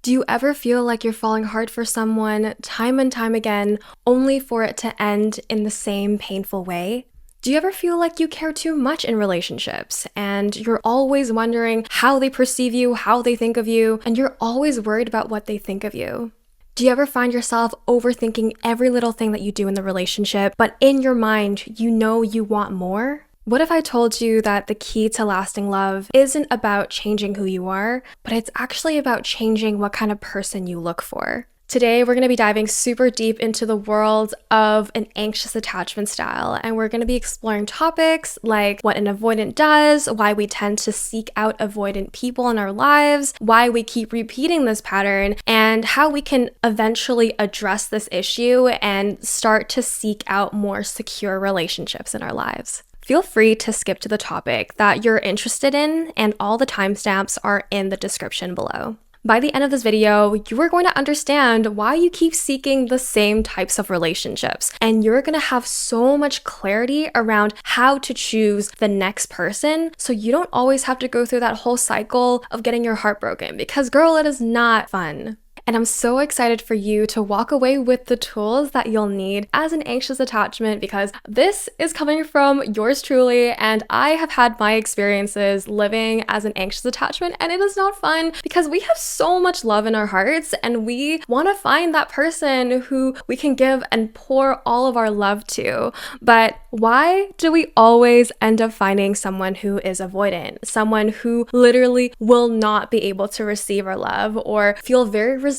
Do you ever feel like you're falling hard for someone time and time again, only for it to end in the same painful way? Do you ever feel like you care too much in relationships and you're always wondering how they perceive you, how they think of you, and you're always worried about what they think of you? Do you ever find yourself overthinking every little thing that you do in the relationship, but in your mind, you know you want more? What if I told you that the key to lasting love isn't about changing who you are, but it's actually about changing what kind of person you look for? Today, we're going to be diving super deep into the world of an anxious attachment style, and we're going to be exploring topics like what an avoidant does, why we tend to seek out avoidant people in our lives, why we keep repeating this pattern, and how we can eventually address this issue and start to seek out more secure relationships in our lives. Feel free to skip to the topic that you're interested in, and all the timestamps are in the description below. By the end of this video, you are going to understand why you keep seeking the same types of relationships, and you're going to have so much clarity around how to choose the next person so you don't always have to go through that whole cycle of getting your heart broken, because girl, it is not fun. And I'm so excited for you to walk away with the tools that you'll need as an anxious attachment, because this is coming from yours truly, and I have had my experiences living as an anxious attachment, and it is not fun because we have so much love in our hearts and we want to find that person who we can give and pour all of our love to. But why do we always end up finding someone who is avoidant, someone who literally will not be able to receive our love or feel very resistant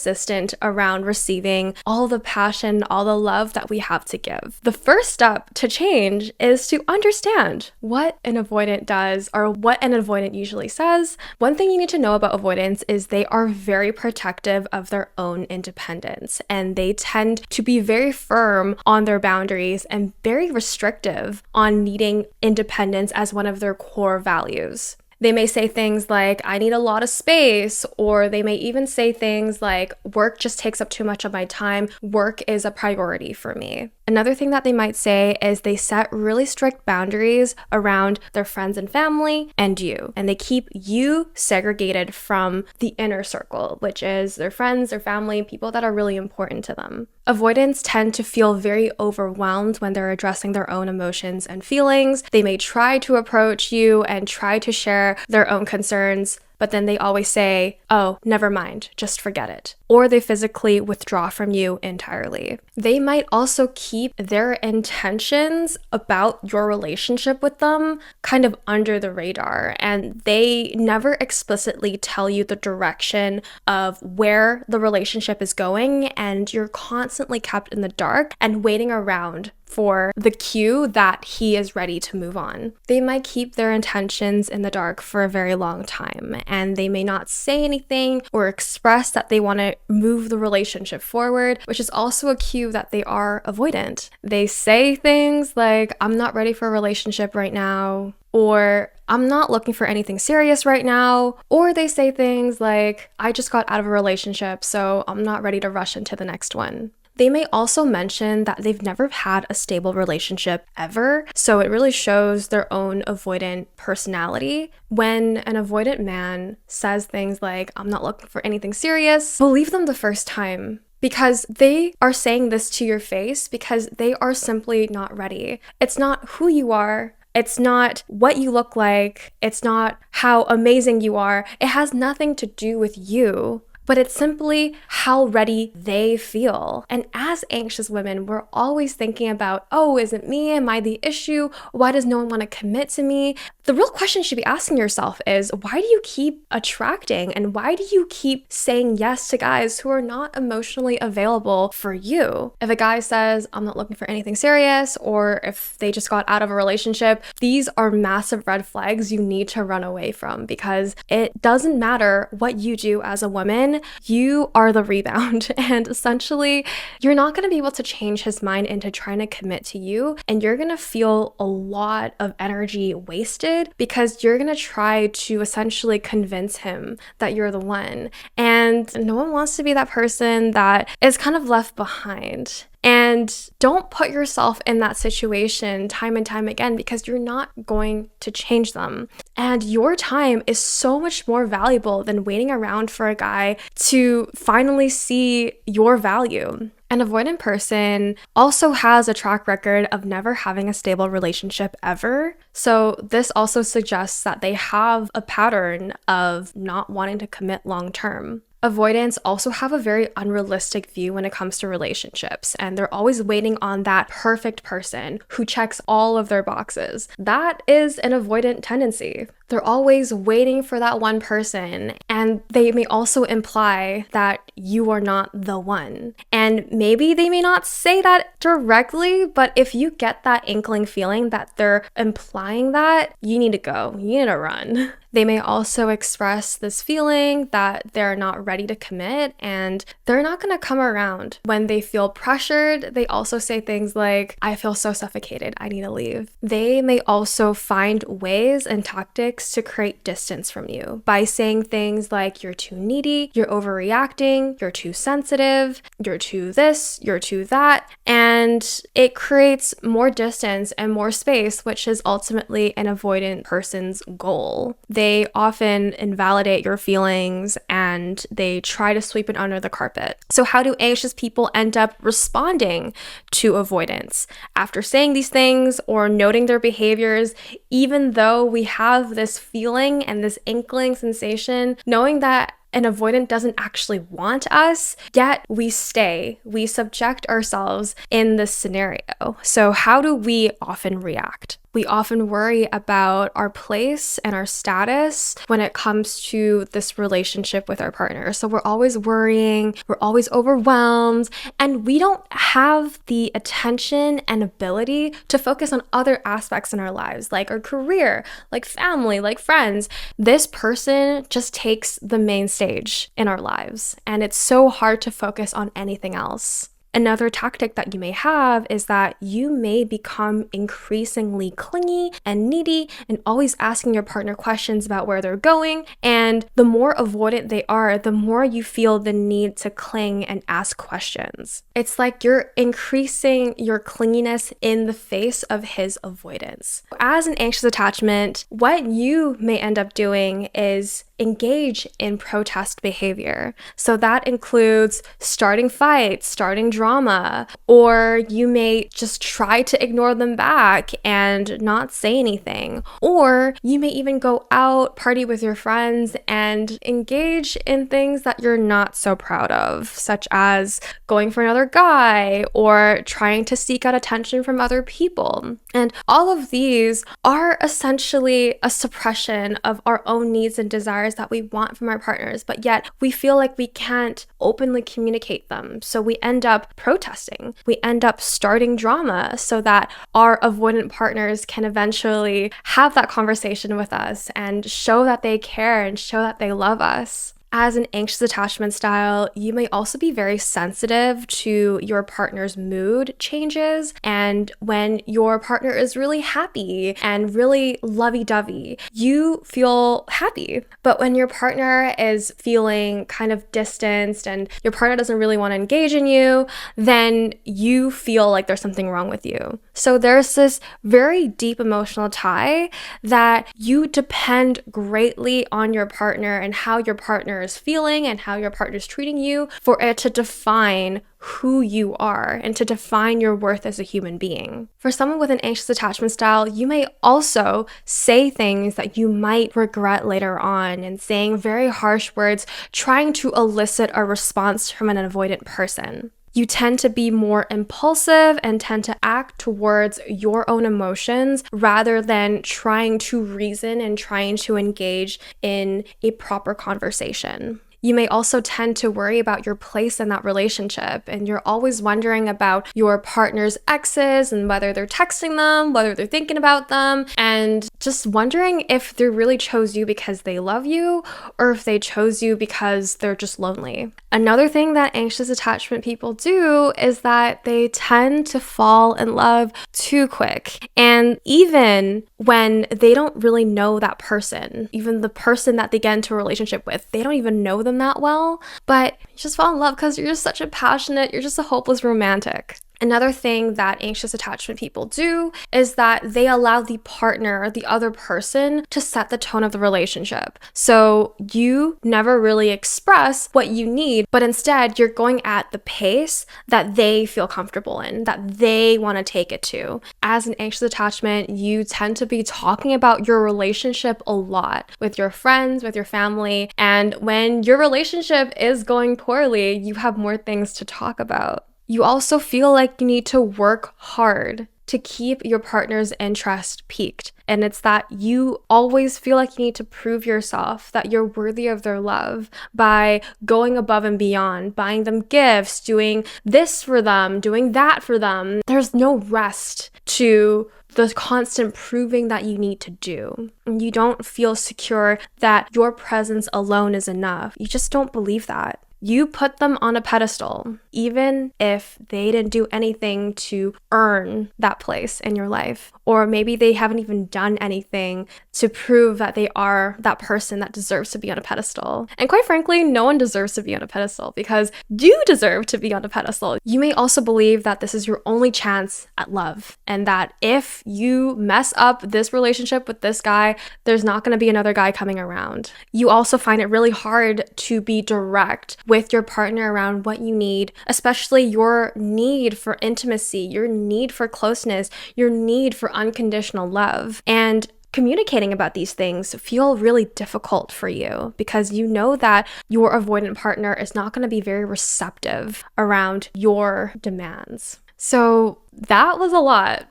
around receiving all the passion, all the love that we have to give? The first step to change is to understand what an avoidant does, or what an avoidant usually says. One thing you need to know about avoidants is they are very protective of their own independence, and they tend to be very firm on their boundaries and very restrictive on needing independence as one of their core values. They may say things like, I need a lot of space, or they may even say things like, work just takes up too much of my time. Work is a priority for me. Another thing that they might say is they set really strict boundaries around their friends and family and you, and they keep you segregated from the inner circle, which is their friends, their family, people that are really important to them. Avoidants tend to feel very overwhelmed when they're addressing their own emotions and feelings. They may try to approach you and try to share their own concerns, but then they always say, oh, never mind, just forget it. Or they physically withdraw from you entirely. They might also keep their intentions about your relationship with them kind of under the radar, and they never explicitly tell you the direction of where the relationship is going, and you're constantly kept in the dark and waiting around for the cue that he is ready to move on. They might keep their intentions in the dark for a very long time, and they may not say anything or express that they want to move the relationship forward, which is also a cue that they are avoidant. They say things like, I'm not ready for a relationship right now, or I'm not looking for anything serious right now, or they say things like, I just got out of a relationship, so I'm not ready to rush into the next one. They may also mention that they've never had a stable relationship ever, so it really shows their own avoidant personality. When an avoidant man says things like, I'm not looking for anything serious, believe them the first time, because they are saying this to your face because they are simply not ready. It's not who you are. It's not what you look like. It's not how amazing you are. It has nothing to do with you, but it's simply how ready they feel. And as anxious women, we're always thinking about, oh, is it me? Am I the issue? Why does no one want to commit to me? The real question you should be asking yourself is, why do you keep attracting and why do you keep saying yes to guys who are not emotionally available for you? If a guy says, I'm not looking for anything serious, or if they just got out of a relationship, these are massive red flags you need to run away from, because it doesn't matter what you do as a woman, you are the rebound. And essentially, you're not going to be able to change his mind into trying to commit to you, and you're going to feel a lot of energy wasted because you're going to try to essentially convince him that you're the one. And no one wants to be that person that is kind of left behind. And And don't put yourself in that situation time and time again because you're not going to change them. And your time is so much more valuable than waiting around for a guy to finally see your value. An avoidant person also has a track record of never having a stable relationship ever. So this also suggests that they have a pattern of not wanting to commit long term. Avoidants also have a very unrealistic view when it comes to relationships, and they're always waiting on that perfect person who checks all of their boxes. That is an avoidant tendency. They're always waiting for that one person, and they may also imply that you are not the one. And maybe they may not say that directly, but if you get that inkling feeling that they're implying that, you need to go. You need to run. They may also express this feeling that they're not ready to commit and they're not going to come around. When they feel pressured, they also say things like, I feel so suffocated, I need to leave. They may also find ways and tactics to create distance from you by saying things like, you're too needy, you're overreacting, you're too sensitive, you're too this, you're too that. And it creates more distance and more space, which is ultimately an avoidant person's goal. They often invalidate your feelings and they try to sweep it under the carpet. So how do anxious people end up responding to avoidance? After saying these things or noting their behaviors, even though we have this feeling and this inkling sensation, knowing that an avoidant doesn't actually want us, yet we stay. We subject ourselves in this scenario. So how do we often react? We often worry about our place and our status when it comes to this relationship with our partner. So we're always worrying, we're always overwhelmed, and we don't have the attention and ability to focus on other aspects in our lives, like our career, like family, like friends. This person just takes the main stage in our lives, and it's so hard to focus on anything else. Another tactic that you may have is that you may become increasingly clingy and needy and always asking your partner questions about where they're going. And the more avoidant they are, the more you feel the need to cling and ask questions. It's like you're increasing your clinginess in the face of his avoidance. As an anxious attachment, what you may end up doing is engage in protest behavior. So that includes starting fights, starting drama, or you may just try to ignore them back and not say anything. Or you may even go out, party with your friends, and engage in things that you're not so proud of, such as going for another guy or trying to seek out attention from other people. And all of these are essentially a suppression of our own needs and desires that we want from our partners, but yet we feel like we can't openly communicate them. So we end up protesting. We end up starting drama so that our avoidant partners can eventually have that conversation with us and show that they care and show that they love us. As an anxious attachment style, you may also be very sensitive to your partner's mood changes. And when your partner is really happy and really lovey-dovey, you feel happy. But when your partner is feeling kind of distanced and your partner doesn't really want to engage in you, then you feel like there's something wrong with you. So there's this very deep emotional tie that you depend greatly on your partner and how your partner is feeling and how your partner is treating you for it to define who you are and to define your worth as a human being. For someone with an anxious attachment style, you may also say things that you might regret later on and saying very harsh words, trying to elicit a response from an avoidant person. You tend to be more impulsive and tend to act towards your own emotions rather than trying to reason and trying to engage in a proper conversation. You may also tend to worry about your place in that relationship, and you're always wondering about your partner's exes and whether they're texting them, whether they're thinking about them, and just wondering if they really chose you because they love you or if they chose you because they're just lonely. Another thing that anxious attachment people do is that they tend to fall in love too quick. And even when they don't really know that person, even the person that they get into a relationship with, they don't even know them that well, but you just fall in love because you're just such a passionate, you're just a hopeless romantic. Another thing that anxious attachment people do is that they allow the partner, the other person, to set the tone of the relationship. So you never really express what you need, but instead you're going at the pace that they feel comfortable in, that they want to take it to. As an anxious attachment, you tend to be talking about your relationship a lot with your friends, with your family, and when your relationship is going poorly, you have more things to talk about. You also feel like you need to work hard to keep your partner's interest piqued. And it's that you always feel like you need to prove yourself, that you're worthy of their love by going above and beyond, buying them gifts, doing this for them, doing that for them. There's no rest to the constant proving that you need to do. And you don't feel secure that your presence alone is enough. You just don't believe that. You put them on a pedestal, even if they didn't do anything to earn that place in your life. Or maybe they haven't even done anything to prove that they are that person that deserves to be on a pedestal. And quite frankly, no one deserves to be on a pedestal because you deserve to be on a pedestal. You may also believe that this is your only chance at love, and that if you mess up this relationship with this guy, there's not going to be another guy coming around. You also find it really hard to be direct with your partner around what you need, especially your need for intimacy, your need for closeness, your need for unconditional love. And communicating about these things feel really difficult for you because you know that your avoidant partner is not going to be very receptive around your demands. So that was a lot,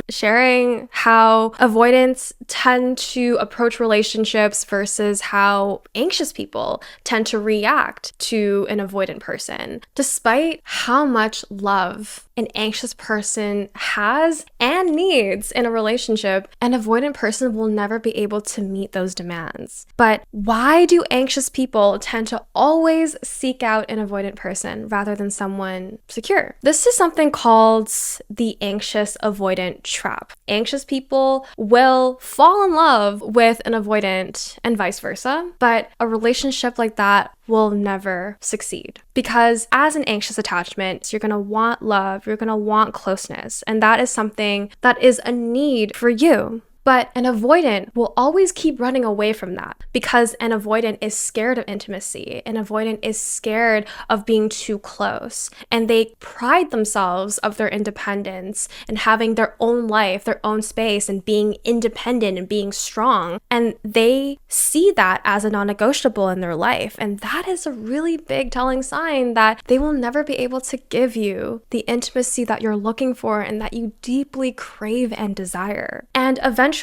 sharing how avoidants tend to approach relationships versus how anxious people tend to react to an avoidant person. Despite how much love an anxious person has and needs in a relationship, an avoidant person will never be able to meet those demands. But why do anxious people tend to always seek out an avoidant person rather than someone secure? This is something called the anxious-avoidant trap. Anxious people will fall in love with an avoidant and vice versa, but a relationship like that will never succeed. Because as an anxious attachment, you're going to want love, you're going to want closeness, and that is something that is a need for you. But an avoidant will always keep running away from that because an avoidant is scared of intimacy. An avoidant is scared of being too close. And they pride themselves of their independence and having their own life, their own space, and being independent and being strong. And they see that as a non-negotiable in their life. And that is a really big telling sign that they will never be able to give you the intimacy that you're looking for and that you deeply crave and desire. And eventually,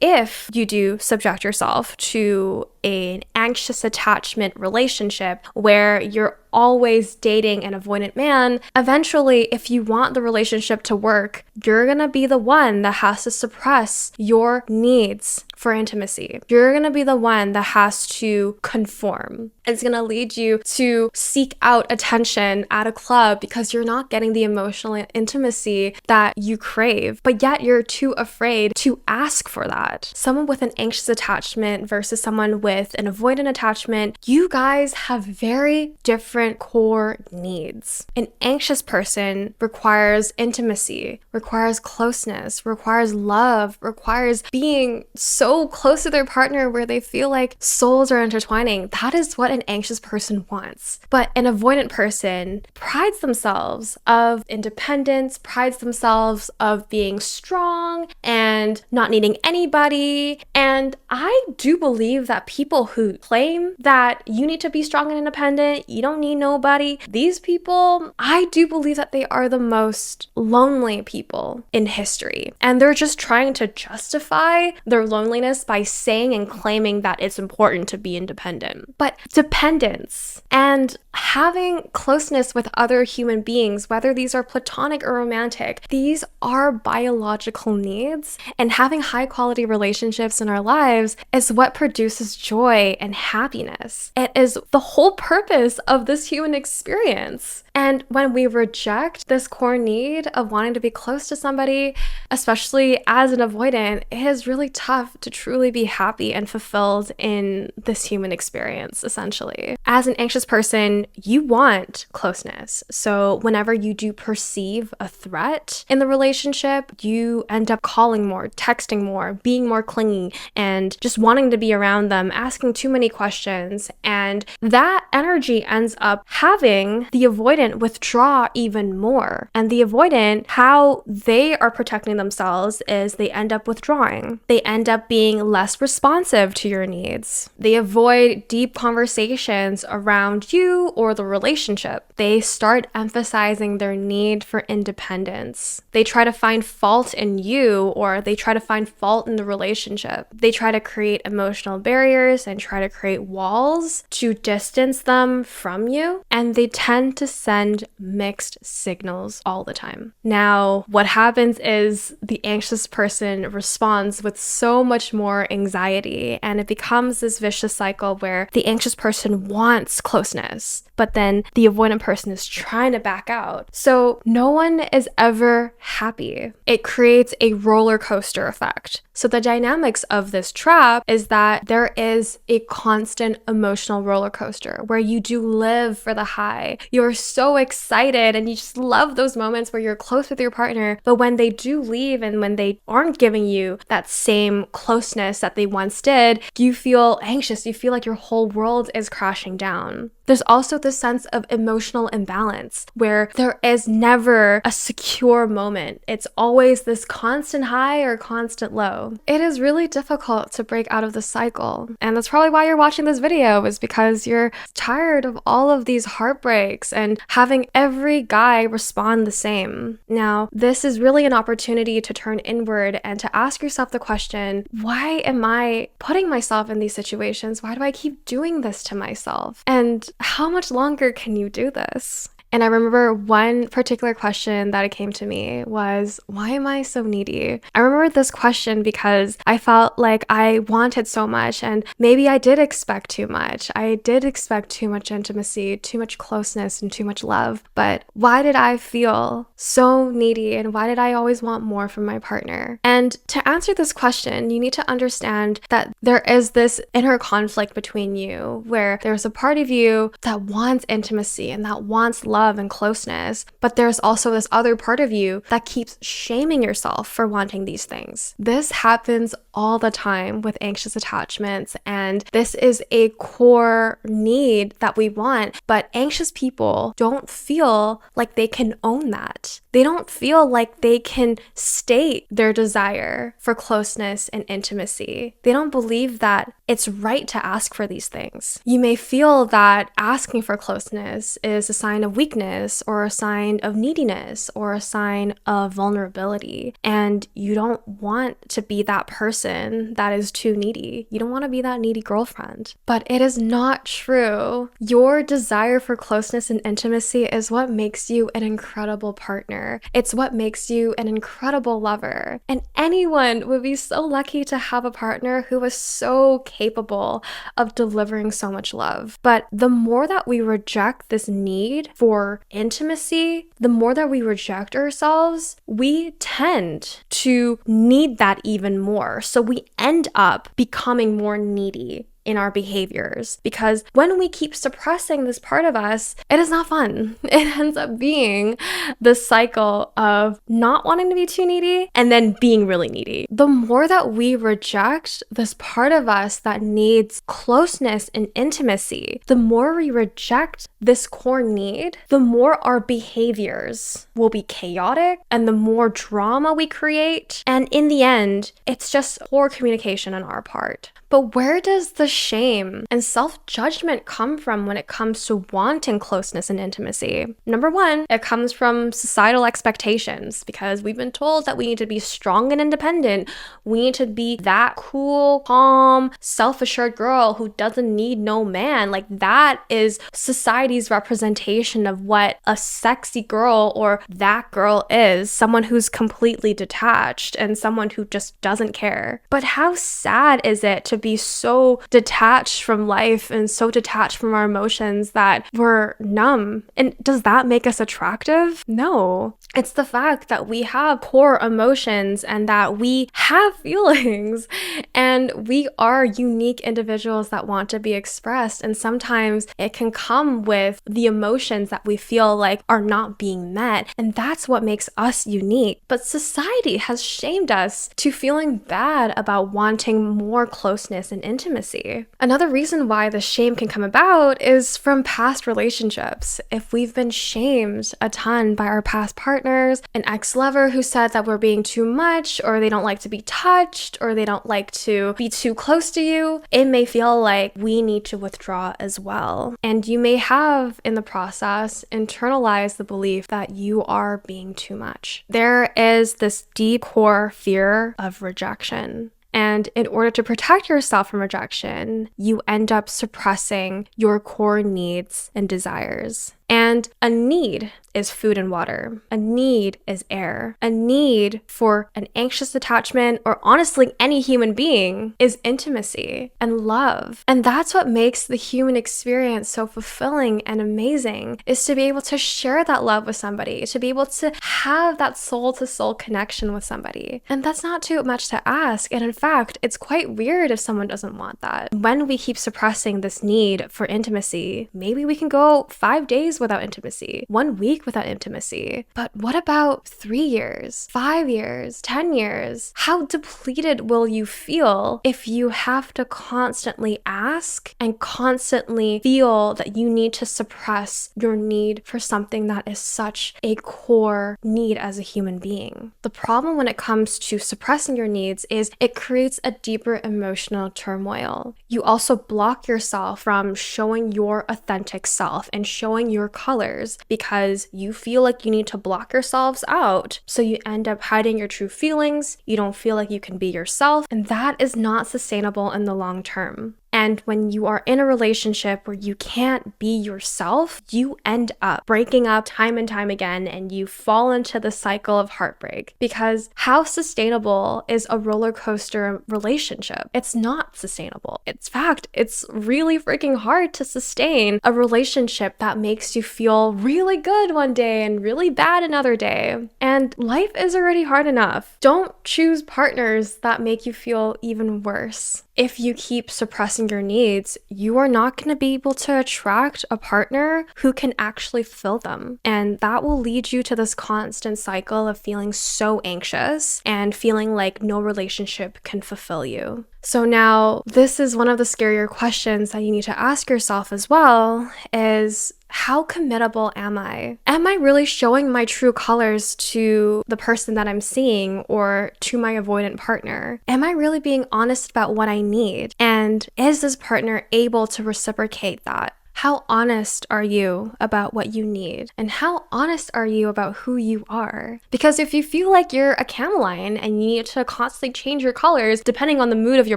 if you do subject yourself to an anxious attachment relationship where you're always dating an avoidant man, eventually, if you want the relationship to work, you're gonna be the one that has to suppress your needs for intimacy. You're gonna be the one that has to conform. It's gonna lead you to seek out attention at a club because you're not getting the emotional intimacy that you crave, but yet you're too afraid to ask for that. Someone with an anxious attachment versus someone with an avoidant attachment, you guys have very different core needs. An anxious person requires intimacy, requires closeness, requires love, requires being so close to their partner where they feel like souls are intertwining. That is what an anxious person wants. But an avoidant person prides themselves of independence, prides themselves of being strong and not needing anybody. And I do believe that people who claim that you need to be strong and independent, you don't need nobody, these people, I do believe that they are the most lonely people in history. And they're just trying to justify their loneliness by saying and claiming that it's important to be independent. But dependence and having closeness with other human beings, whether these are platonic or romantic, these are biological needs. And having high quality relationships in our lives is what produces joy and happiness. It is the whole purpose of this human experience. And when we reject this core need of wanting to be close to somebody, especially as an avoidant, it is really tough to truly be happy and fulfilled in this human experience, essentially. As an anxious person, you want closeness. So whenever you do perceive a threat in the relationship, you end up calling more, texting more, being more clingy, and just wanting to be around them, asking too many questions. And that energy ends up having the avoidant withdraw even more. And the avoidant, how they are protecting themselves is they end up withdrawing. They end up being less responsive to your needs. They avoid deep conversations around you or the relationship. They start emphasizing their need for independence. They try to find fault in you, or they try to find fault in the relationship. They try to create emotional barriers and try to create walls to distance them from you. And they tend to send mixed signals all the time. Now, what happens is the anxious person responds with so much more anxiety, and it becomes this vicious cycle where the anxious person wants closeness, but then the avoidant person is trying to back out. So no one is ever happy. It creates a roller coaster effect. So the dynamics of this trap is that there is a constant emotional roller coaster where you do live for the high. You're so excited and you just love those moments where you're close with your partner, but when they do leave and when they aren't giving you that same closeness that they once did, you feel anxious. You feel like your whole world is crashing down. There's also this sense of emotional imbalance where there is never a secure moment. It's always this constant high or constant low. It is really difficult to break out of the cycle. And that's probably why you're watching this video, is because you're tired of all of these heartbreaks and having every guy respond the same. Now, this is really an opportunity to turn inward and to ask yourself the question, why am I putting myself in these situations? Why do I keep doing this to myself? And how much longer can you do this? And I remember one particular question that came to me was, why am I so needy? I remember this question because I felt like I wanted so much, and maybe I did expect too much. I did expect too much intimacy, too much closeness, and too much love. But why did I feel so needy, and why did I always want more from my partner? And to answer this question, you need to understand that there is this inner conflict between you where there's a part of you that wants intimacy and that wants love and closeness, but there's also this other part of you that keeps shaming yourself for wanting these things. This happens all the time with anxious attachments, and this is a core need that we want, but anxious people don't feel like they can own that. They don't feel like they can state their desire for closeness and intimacy. They don't believe that it's right to ask for these things. You may feel that asking for closeness is a sign of weakness or a sign of neediness or a sign of vulnerability, and you don't want to be that person that is too needy. You don't want to be that needy girlfriend. But it is not true. Your desire for closeness and intimacy is what makes you an incredible partner. It's what makes you an incredible lover. And anyone would be so lucky to have a partner who is so capable of delivering so much love. But the more that we reject this need for intimacy, the more that we reject ourselves, we tend to need that even more. So we end up becoming more needy in our behaviors, because when we keep suppressing this part of us, it is not fun. It ends up being the cycle of not wanting to be too needy and then being really needy. The more that we reject this part of us that needs closeness and intimacy, the more we reject this core need, the more our behaviors will be chaotic and the more drama we create. And in the end, it's just poor communication on our part. But where does the shame and self-judgment come from when it comes to wanting closeness and intimacy? Number one, it comes from societal expectations, because we've been told that we need to be strong and independent. We need to be that cool, calm, self-assured girl who doesn't need no man. Like, that is society's representation of what a sexy girl or that girl is, someone who's completely detached and someone who just doesn't care. But how sad is it to be so detached from life and so detached from our emotions that we're numb. And does that make us attractive? No. It's the fact that we have core emotions and that we have feelings and we are unique individuals that want to be expressed. And sometimes it can come with the emotions that we feel like are not being met. And that's what makes us unique. But society has shamed us to feeling bad about wanting more closeness and intimacy. Another reason why the shame can come about is from past relationships. If we've been shamed a ton by our past partners, an ex-lover who said that we're being too much, or they don't like to be touched, or they don't like to be too close to you, it may feel like we need to withdraw as well. And you may have, in the process, internalized the belief that you are being too much. There is this deep core fear of rejection. And in order to protect yourself from rejection, you end up suppressing your core needs and desires. And a need is food and water. A need is air. A need for an anxious attachment, or honestly any human being, is intimacy and love. And that's what makes the human experience so fulfilling and amazing, is to be able to share that love with somebody, to be able to have that soul-to-soul connection with somebody. And that's not too much to ask. And in fact, it's quite weird if someone doesn't want that. When we keep suppressing this need for intimacy, maybe we can go 5 days without intimacy, 1 week without intimacy. But what about 3 years, 5 years, 10 years? How depleted will you feel if you have to constantly ask and constantly feel that you need to suppress your need for something that is such a core need as a human being? The problem when it comes to suppressing your needs is it creates a deeper emotional turmoil. You also block yourself from showing your authentic self and showing your colors because you feel like you need to block yourselves out. So you end up hiding your true feelings. You don't feel like you can be yourself. And that is not sustainable in the long term. And when you are in a relationship where you can't be yourself, you end up breaking up time and time again, and you fall into the cycle of heartbreak. Because how sustainable is a roller coaster relationship? It's not sustainable. In fact, it's really freaking hard to sustain a relationship that makes you feel really good one day and really bad another day. And life is already hard enough. Don't choose partners that make you feel even worse. If you keep suppressing your needs, you are not going to be able to attract a partner who can actually fill them. And that will lead you to this constant cycle of feeling so anxious and feeling like no relationship can fulfill you. So now, this is one of the scarier questions that you need to ask yourself as well, is how committable am I? Am I really showing my true colors to the person that I'm seeing or to my avoidant partner? Am I really being honest about what I need? And is this partner able to reciprocate that? How honest are you about what you need? And how honest are you about who you are? Because if you feel like you're a chameleon and you need to constantly change your colors depending on the mood of your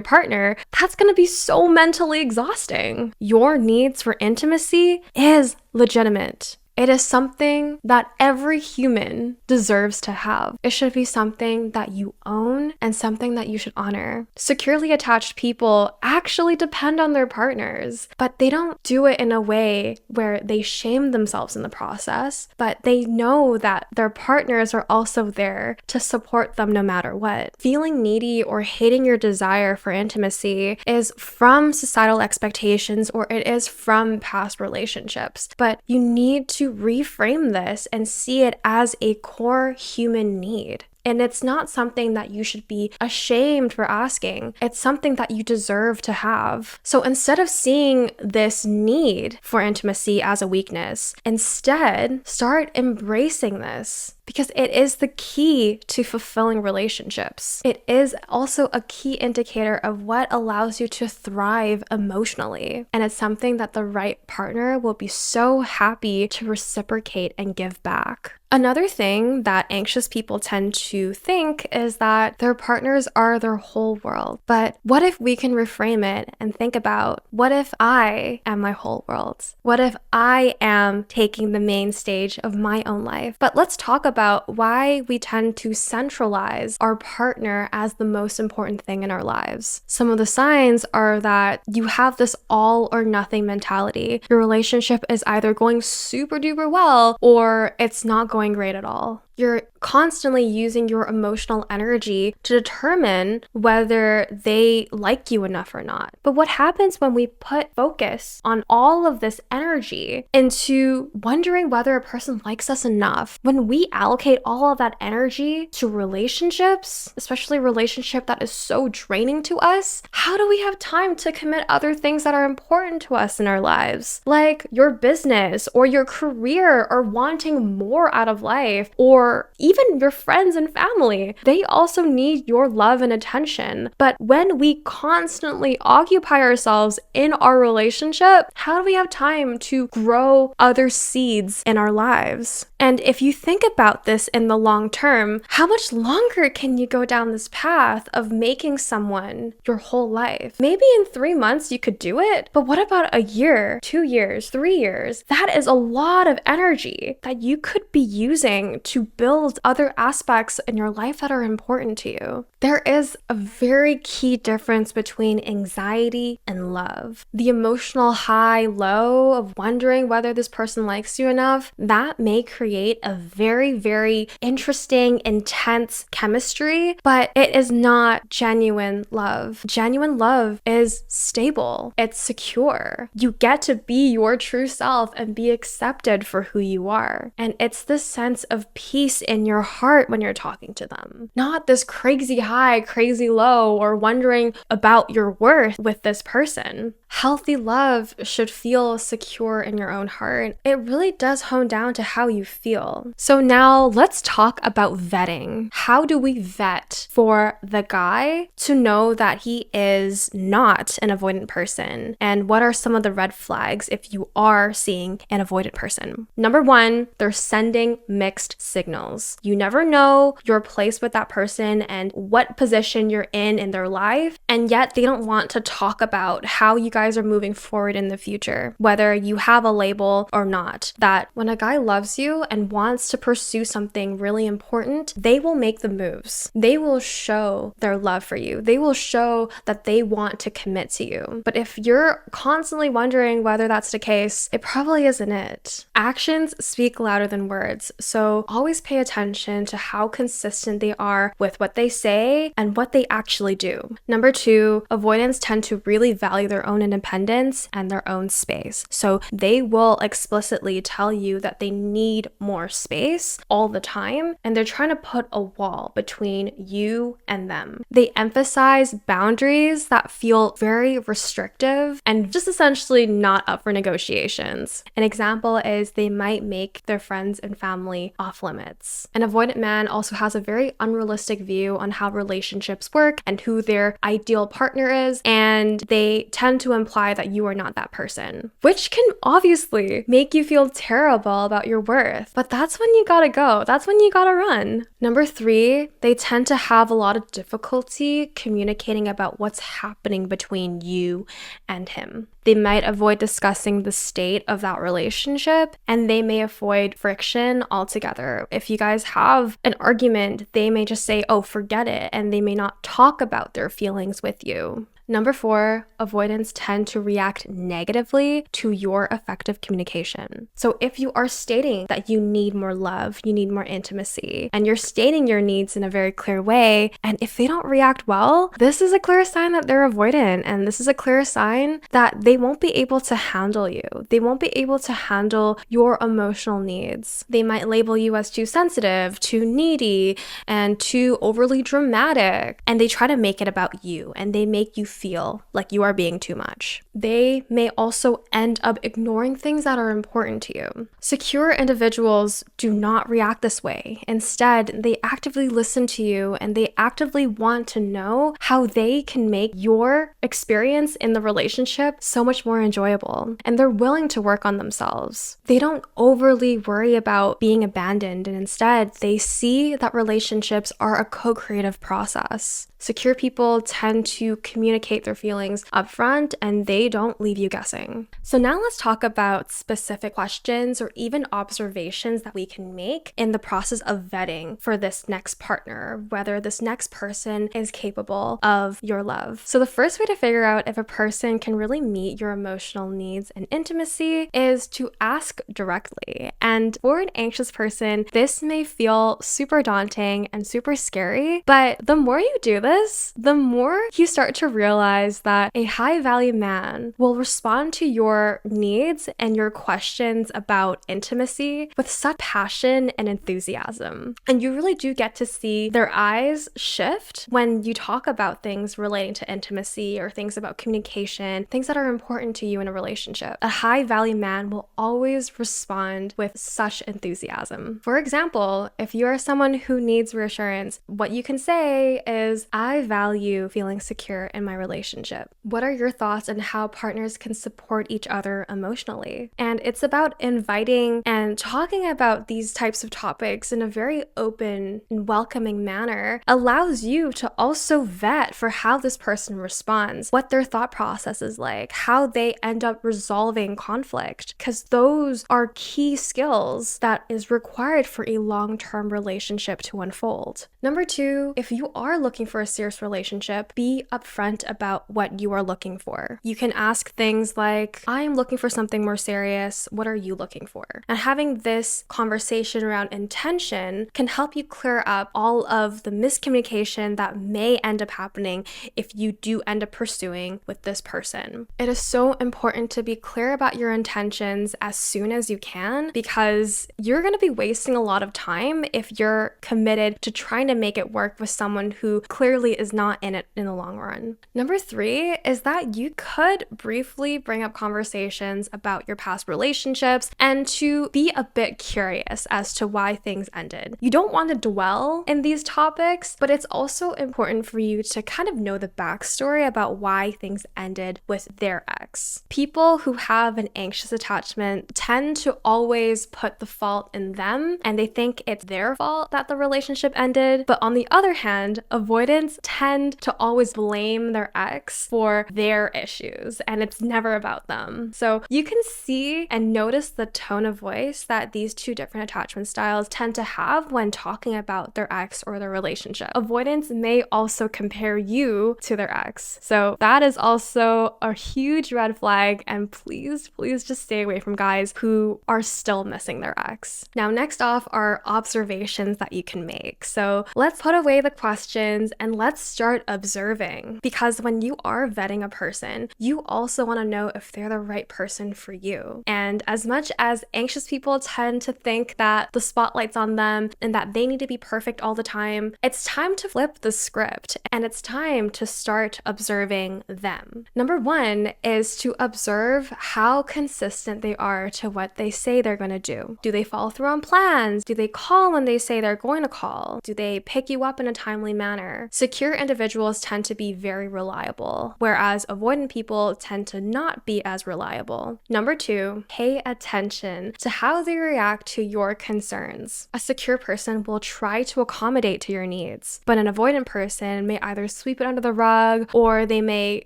partner, that's going to be so mentally exhausting. Your needs for intimacy is legitimate. It is something that every human deserves to have. It should be something that you own and something that you should honor. Securely attached people actually depend on their partners, but they don't do it in a way where they shame themselves in the process, but they know that their partners are also there to support them no matter what. Feeling needy or hating your desire for intimacy is from societal expectations, or it is from past relationships, but you need to reframe this and see it as a core human need. And it's not something that you should be ashamed for asking. It's something that you deserve to have. So instead of seeing this need for intimacy as a weakness, instead start embracing this. Because it is the key to fulfilling relationships. It is also a key indicator of what allows you to thrive emotionally. And it's something that the right partner will be so happy to reciprocate and give back. Another thing that anxious people tend to think is that their partners are their whole world. But what if we can reframe it and think about, what if I am my whole world? What if I am taking the main stage of my own life? But let's talk about about why we tend to centralize our partner as the most important thing in our lives. Some of the signs are that you have this all or nothing mentality. Your relationship is either going super duper well or it's not going great at all. You're constantly using your emotional energy to determine whether they like you enough or not. But what happens when we put focus on all of this energy into wondering whether a person likes us enough? When we allocate all of that energy to relationships, especially a relationship that is so draining to us, how do we have time to commit other things that are important to us in our lives? Like your business or your career or wanting more out of life, or even your friends and family. They also need your love and attention. But when we constantly occupy ourselves in our relationship, how do we have time to grow other seeds in our lives? And if you think about this in the long term, how much longer can you go down this path of making someone your whole life? Maybe in 3 months you could do it, but what about a year, 2 years, 3 years? That is a lot of energy that you could be using to build other aspects in your life that are important to you. There is a very key difference between anxiety and love. The emotional high-low of wondering whether this person likes you enough, that may create a very, very interesting, intense chemistry, but it is not genuine love. Genuine love is stable. It's secure. You get to be your true self and be accepted for who you are. And it's this sense of peace in your heart when you're talking to them. Not this crazy high, crazy low, or wondering about your worth with this person. Healthy love should feel secure in your own heart. It really does hone down to how you feel. So now let's talk about vetting. How do we vet for the guy to know that he is not an avoidant person? And what are some of the red flags if you are seeing an avoidant person? Number 1, they're sending mixed signals. You never know your place with that person and what position you're in their life, and yet they don't want to talk about how you guys are moving forward in the future, whether you have a label or not. That when a guy loves you and wants to pursue something really important, they will make the moves. They will show their love for you. They will show that they want to commit to you. But if you're constantly wondering whether that's the case, it probably isn't it. Actions speak louder than words, so always pay attention to how consistent they are with what they say and what they actually do. Number 2, avoidants tend to really value their own independence and their own space. So they will explicitly tell you that they need more space all the time, and they're trying to put a wall between you and them. They emphasize boundaries that feel very restrictive and just essentially not up for negotiations. An example is they might make their friends and family off limits. An avoidant man also has a very unrealistic view on how relationships work and who their ideal partner is, and they tend to imply that you are not that person, which can obviously make you feel terrible about your worth. But that's when you gotta go. That's when you gotta run. Number 3, they tend to have a lot of difficulty communicating about what's happening between you and him. They might avoid discussing the state of that relationship, and they may avoid friction altogether. If you guys have an argument, they may just say, oh, forget it, and they may not talk about their feelings with you. Number 4, avoidants tend to react negatively to your effective communication. So if you are stating that you need more love, you need more intimacy, and you're stating your needs in a very clear way, and if they don't react well, this is a clear sign that they're avoidant, and this is a clear sign that they won't be able to handle you. They won't be able to handle your emotional needs. They might label you as too sensitive, too needy, and too overly dramatic, and they try to make it about you, and they make you feel like you are being too much. They may also end up ignoring things that are important to you. Secure individuals do not react this way. Instead, they actively listen to you and they actively want to know how they can make your experience in the relationship so much more enjoyable. And they're willing to work on themselves. They don't overly worry about being abandoned, and instead, they see that relationships are a co-creative process. Secure people tend to communicate communicate their feelings upfront and they don't leave you guessing. So now let's talk about specific questions or even observations that we can make in the process of vetting for this next partner, whether this next person is capable of your love. So the first way to figure out if a person can really meet your emotional needs and intimacy is to ask directly. And for an anxious person, this may feel super daunting and super scary, but the more you do this, the more you start to realize that a high value man will respond to your needs and your questions about intimacy with such passion and enthusiasm. And you really do get to see their eyes shift when you talk about things relating to intimacy or things about communication, things that are important to you in a relationship. A high value man will always respond with such enthusiasm. For example, if you are someone who needs reassurance, what you can say is, I value feeling secure in my relationship. What are your thoughts on how partners can support each other emotionally? And it's about inviting and talking about these types of topics in a very open and welcoming manner allows you to also vet for how this person responds, what their thought process is like, how they end up resolving conflict, because those are key skills that is required for a long-term relationship to unfold. Number two, if you are looking for a serious relationship, be upfront about what you are looking for. You can ask things like, I'm looking for something more serious. What are you looking for? And having this conversation around intention can help you clear up all of the miscommunication that may end up happening if you do end up pursuing with this person. It is so important to be clear about your intentions as soon as you can, because you're going to be wasting a lot of time if you're committed to trying to make it work with someone who clearly is not in it in the long run. Number three is that you could briefly bring up conversations about your past relationships and to be a bit curious as to why things ended. You don't want to dwell in these topics, but it's also important for you to kind of know the backstory about why things ended with their ex. People who have an anxious attachment tend to always put the fault in them, and they think it's their fault that the relationship ended. But on the other hand, avoidants tend to always blame their ex for their issues, and it's never about them. So you can see and notice the tone of voice that these two different attachment styles tend to have when talking about their ex or their relationship. Avoidants may also compare you to their ex. So that is also a huge red flag, and please just stay away from guys who are still missing their ex. Now, next off are observations that you can make. So let's put away the questions and let's start observing, because when you are vetting a person, you also want to know if they're the right person for you. And as much as anxious people tend to think that the spotlight's on them and that they need to be perfect all the time, it's time to flip the script and it's time to start observing them. Number one is to observe how consistent they are to what they say they're going to do. Do they follow through on plans? Do they call when they say they're going to call? Do they pick you up in a timely manner? Secure individuals tend to be very reliable, whereas avoidant people tend to not be as reliable. Number two, pay attention to how they react to your concerns. A secure person will try to accommodate to your needs, but an avoidant person may either sweep it under the rug or they may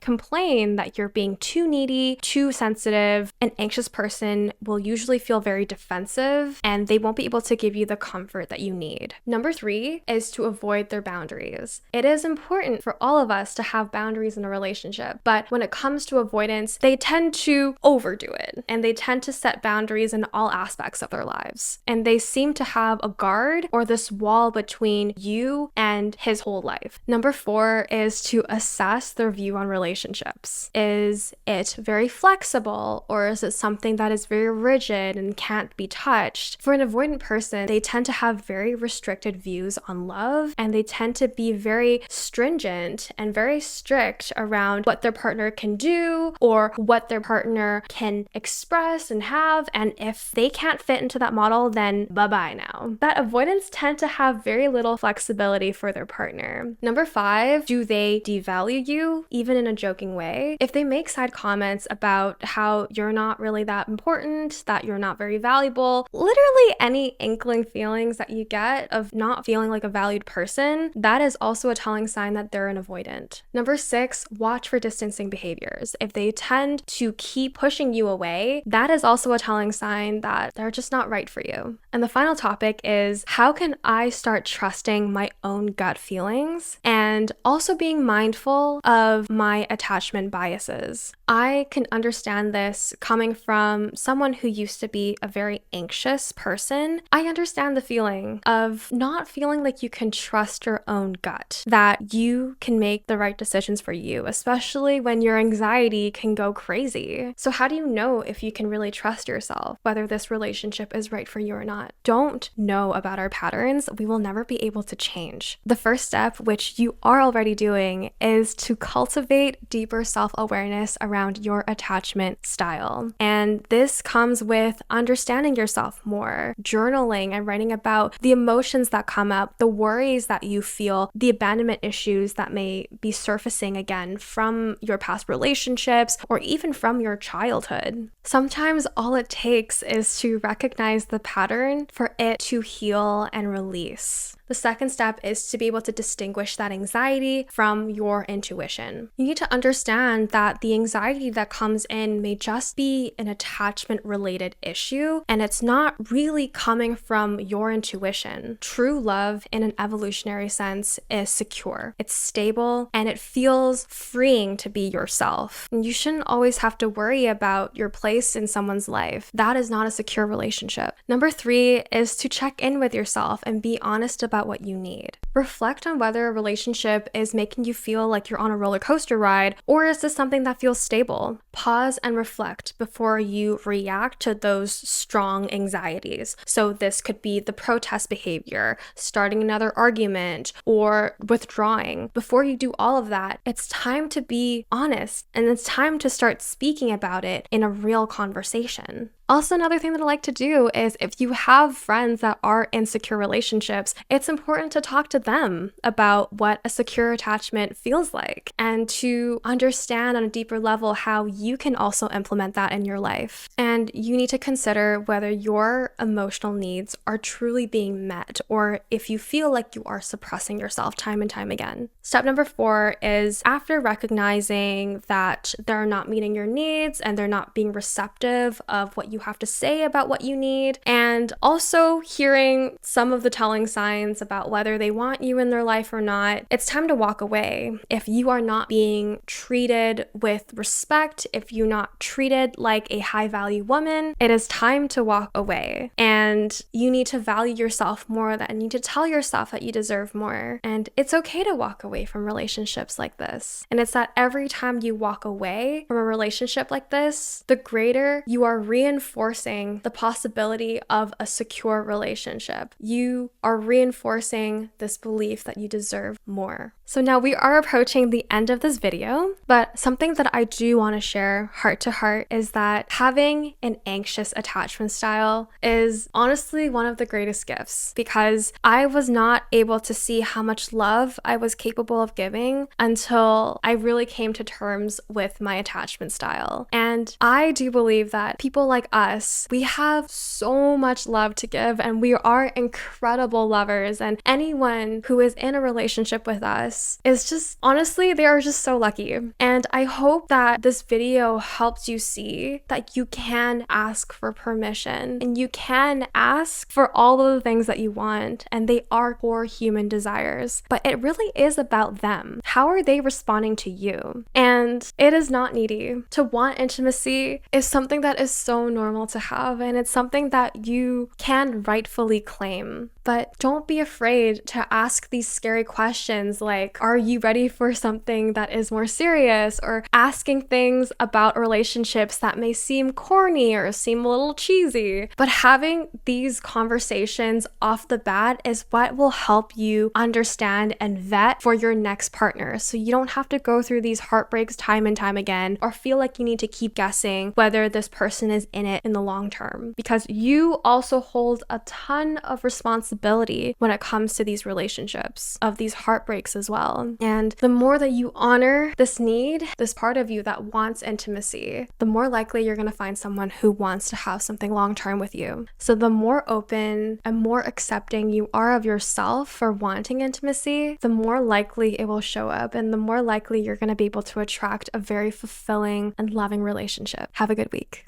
complain that you're being too needy, too sensitive. An anxious person will usually feel very defensive and they won't be able to give you the comfort that you need. Number three is to avoid their boundaries. It is important for all of us to have boundaries in a relationship, but when it comes to avoidance, they tend to overdo it and they tend to set boundaries in all aspects of their lives. And they seem to have a guard or this wall between you and his whole life. Number four is to assess their view on relationships. Is it very flexible, or is it something that is very rigid and can't be touched? For an avoidant person, they tend to have very restricted views on love, and they tend to be very stringent and very strict around what their partner can do or what their partner can express and have. And if they can't fit into that model, then bye-bye now. That avoidants tend to have very little flexibility for their partner. Number five, do they devalue you, even in a joking way? If they make side comments about how you're not really that important, that you're not very valuable, literally any inkling feelings that you get of not feeling like a valued person, that is also a telling sign that they're an avoidant. Number 6, watch for distancing behaviors. If they tend to keep pushing you away, that is also a telling sign that they're just not right for you. And the final topic is, how can I start trusting my own gut feelings and also being mindful of my attachment biases? I can understand this coming from someone who used to be a very anxious person. I understand the feeling of not feeling like you can trust your own gut, that you can make the right decisions for you, especially when your anxiety can go crazy. So how do you know if you can really trust yourself, whether this relationship is right for you or not? Don't know about our patterns, we will never be able to change. The first step, which you are already doing, is to cultivate deeper self-awareness around your attachment style. And this comes with understanding yourself more, journaling and writing about the emotions that come up, the worries that you feel, the abandonment issues that may be surfacing again from your past relationships or even from your childhood. Sometimes all it takes is to recognize the pattern for it to heal and release. The second step is to be able to distinguish that anxiety from your intuition. You need to understand that the anxiety that comes in may just be an attachment-related issue, and it's not really coming from your intuition. True love, in an evolutionary sense, is secure. It's stable, and it feels freeing to be yourself. And you shouldn't always have to worry about your place in someone's life. That is not a secure relationship. Number 3 is to check in with yourself and be honest about what you need. Reflect on whether a relationship is making you feel like you're on a roller coaster ride, or is this something that feels stable? Pause and reflect before you react to those strong anxieties. So this could be the protest behavior, starting another argument, or withdrawing. Before you do all of that, it's time to be honest, and it's time to start speaking about it in a real conversation. Also, another thing that I like to do is, if you have friends that are in secure relationships, it's important to talk to them about what a secure attachment feels like and to understand on a deeper level how you can also implement that in your life. And you need to consider whether your emotional needs are truly being met, or if you feel like you are suppressing yourself time and time again. Step number 4 is, after recognizing that they're not meeting your needs and they're not being receptive of what you have to say about what you need, and also hearing some of the telling signs about whether they want you in their life or not, it's time to walk away. If you are not being treated with respect, if you're not treated like a high value woman, it is time to walk away. And you need to value yourself more, that you need to tell yourself that you deserve more. And it's okay to walk away from relationships like this. And it's that every time you walk away from a relationship like this, the greater you are reinforcing the possibility of a secure relationship. You are reinforcing this belief that you deserve more. So now we are approaching the end of this video, but something that I do want to share heart to heart is that having an anxious attachment style is honestly one of the greatest gifts, because I was not able to see how much love I was capable of giving until I really came to terms with my attachment style. And I do believe that people like us, we have so much love to give, and we are incredible lovers, and anyone who is in a relationship with us is just, honestly, they are just so lucky. And I hope that this video helps you see that you can ask for permission and you can ask for all of the things that you want, and they are core human desires, but it really is about them. How are they responding to you? And it is not needy. To want intimacy is something that is so normal to have, and it's something that you can rightfully claim. But don't be afraid to ask these scary questions like, are you ready for something that is more serious? Or asking things about relationships that may seem corny or seem a little cheesy. But having these conversations off the bat is what will help you understand and vet for your next partner, so you don't have to go through these heartbreaks time and time again, or feel like you need to keep guessing whether this person is in it in the long term, because you also hold a ton of responsibility when it comes to these relationships, of these heartbreaks as well. And the more that you honor this need, this part of you that wants intimacy, the more likely you're going to find someone who wants to have something long term with you. So the more open and more accepting you are of yourself for wanting intimacy, the more likely it will show up, and the more likely you're going to be able to attract a very fulfilling and loving relationship. Have a good week.